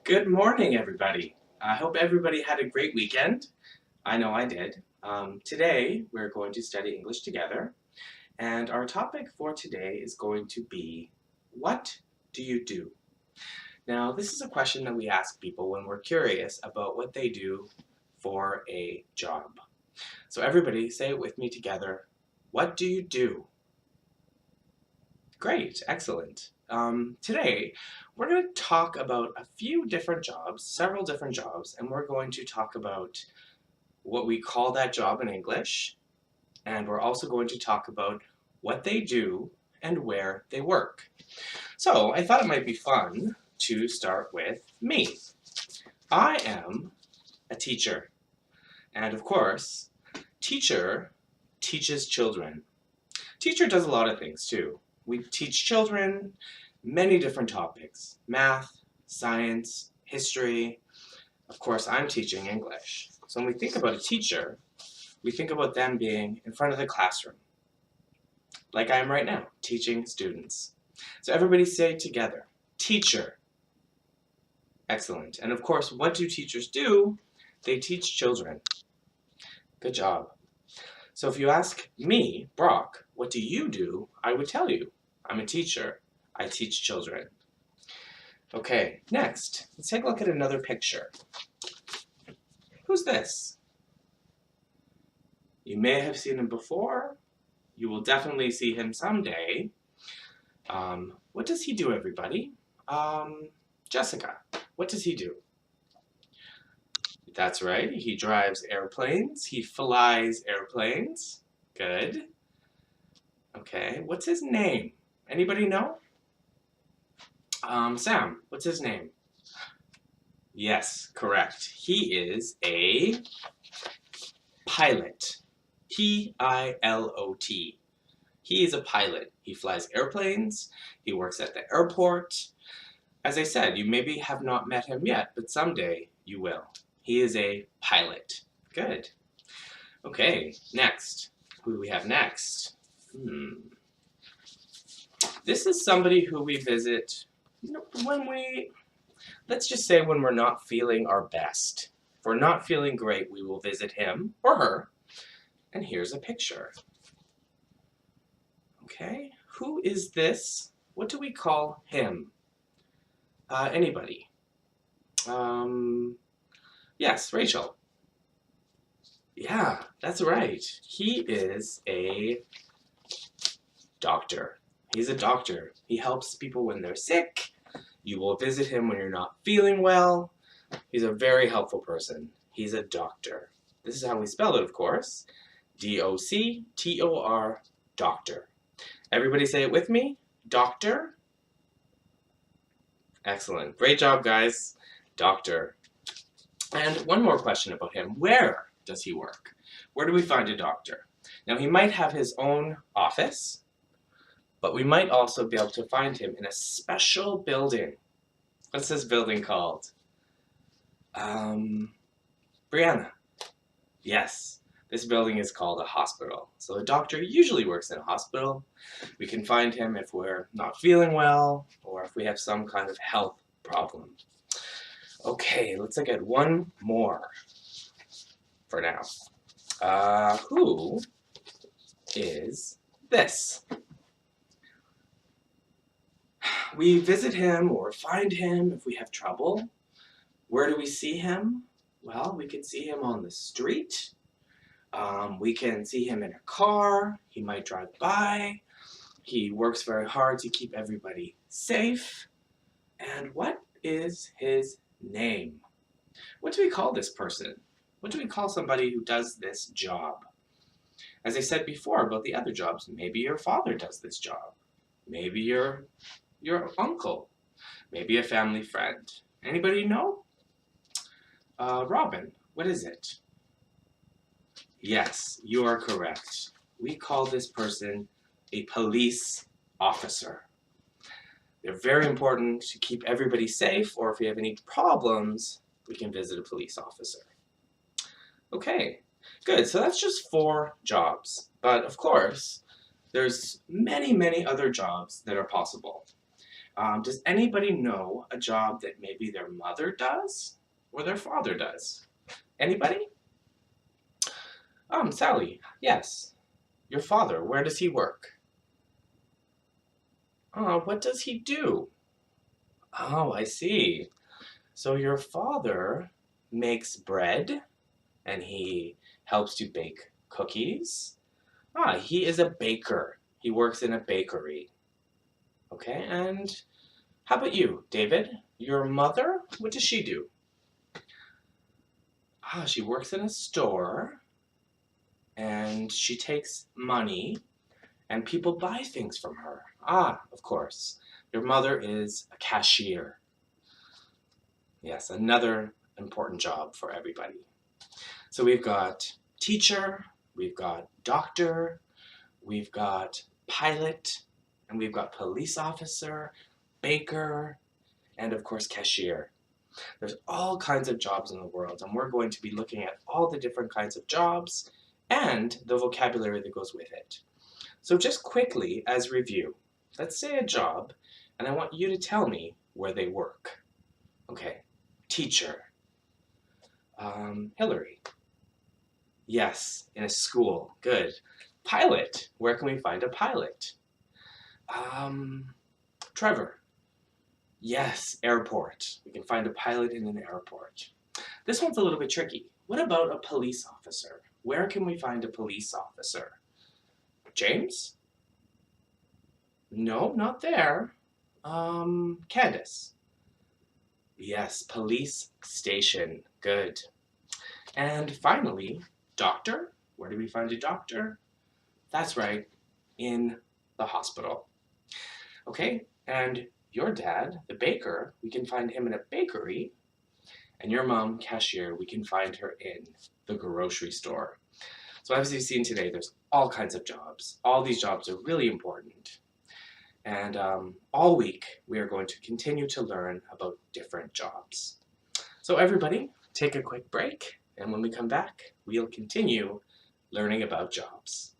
Good morning, everybody. I hope everybody had a great weekend. I know I did. Today, we're going to study English together, and our topic for today is going to be, what do you do? Now, this is a question that we ask people when we're curious about what they do for a job. So everybody, say it with me together. What do you do? Great, excellent. Today, we're going to talk about a few different jobs, several different jobs, and we're going to talk about what we call that job in English, and we're also going to talk about what they do and where they work. So, I thought it might be fun to start with me. I am a teacher, and of course, teacher teaches children. Teacher does a lot of things too. We teach children many different topics: math, science, history. Of course, I'm teaching English. So when we think about a teacher, we think about them being in front of the classroom, like I am right now, teaching students. So everybody say together, teacher. Excellent. And of course, what do teachers do? They teach children. Good job. So if you ask me, Brock, what do you do? I would tell you, I'm a teacher. I teach children. Okay, next, let's take a look at another picture. Who's this? You may have seen him before. You will definitely see him someday. What does he do, everybody? Jessica, what does he do? That's right, he drives airplanes. He flies airplanes. Good. Okay, what's his name? Anybody know? Sam, what's his name? Yes, correct. He is a pilot. P-I-L-O-T. He is a pilot. He flies airplanes. He works at the airport. As I said, you maybe have not met him yet, but someday you will. He is a pilot. Good. Okay, next. Who do we have next? This is somebody who we visit let's just say when we're not feeling our best. If we're not feeling great, we will visit him or her. And here's a picture. Okay, who is this? What do we call him? Anybody? Yes, Rachel. Yeah, that's right. He is a doctor. He's a doctor. He helps people when they're sick. You will visit him when you're not feeling well. He's a very helpful person. He's a doctor. This is how we spell it, of course. D-O-C-T-O-R, doctor. Everybody say it with me. Doctor. Excellent. Great job, guys. Doctor. And one more question about him. Where does he work? Where do we find a doctor? Now, he might have his own office, but we might also be able to find him in a special building. What's this building called? Brianna. Yes, this building is called a hospital. So a doctor usually works in a hospital. We can find him if we're not feeling well or if we have some kind of health problem. Okay, let's look at one more for now. Who is this? We visit him or find him if we have trouble. Where do we see him? Well, we can see him on the street. We can see him in a car. He might drive by. He works very hard to keep everybody safe. And what is his name? What do we call this person? What do we call somebody who does this job? As I said before about the other jobs, maybe your father does this job. Maybe your uncle. Maybe a family friend. Anybody know? Robin, what is it? Yes, you are correct. We call this person a police officer. They're very important to keep everybody safe, or if we have any problems, we can visit a police officer. Okay, good. So that's just 4 jobs. But of course, there's many, many other jobs that are possible. Does anybody know a job that maybe their mother does or their father does? Anybody? Sally, yes. Your father, where does he work? What does he do? Oh, I see. So your father makes bread and he helps to bake cookies. He is a baker. He works in a bakery. Okay, and how about you, David? Your mother, what does she do? She works in a store and she takes money and people buy things from her. Of course. Your mother is a cashier. Yes, another important job for everybody. So we've got teacher, we've got doctor, we've got pilot, and we've got police officer, baker, and of course cashier. There's all kinds of jobs in the world, and we're going to be looking at all the different kinds of jobs and the vocabulary that goes with it. So just quickly as review, let's say a job, and I want you to tell me where they work. Okay, teacher. Hillary. Yes, in a school. Good. Pilot. Where can we find a pilot? Trevor. Yes, airport. We can find a pilot in an airport. This one's a little bit tricky. What about a police officer? Where can we find a police officer? James? No, not there. Candace. Yes, police station. Good. And finally, doctor. Where do we find a doctor? That's right, in the hospital. Okay, and your dad, the baker, we can find him in a bakery. And your mom, cashier, we can find her in the grocery store. So as you've seen today, there's all kinds of jobs. All these jobs are really important. And all week, we are going to continue to learn about different jobs. So everybody, take a quick break. And when we come back, we'll continue learning about jobs.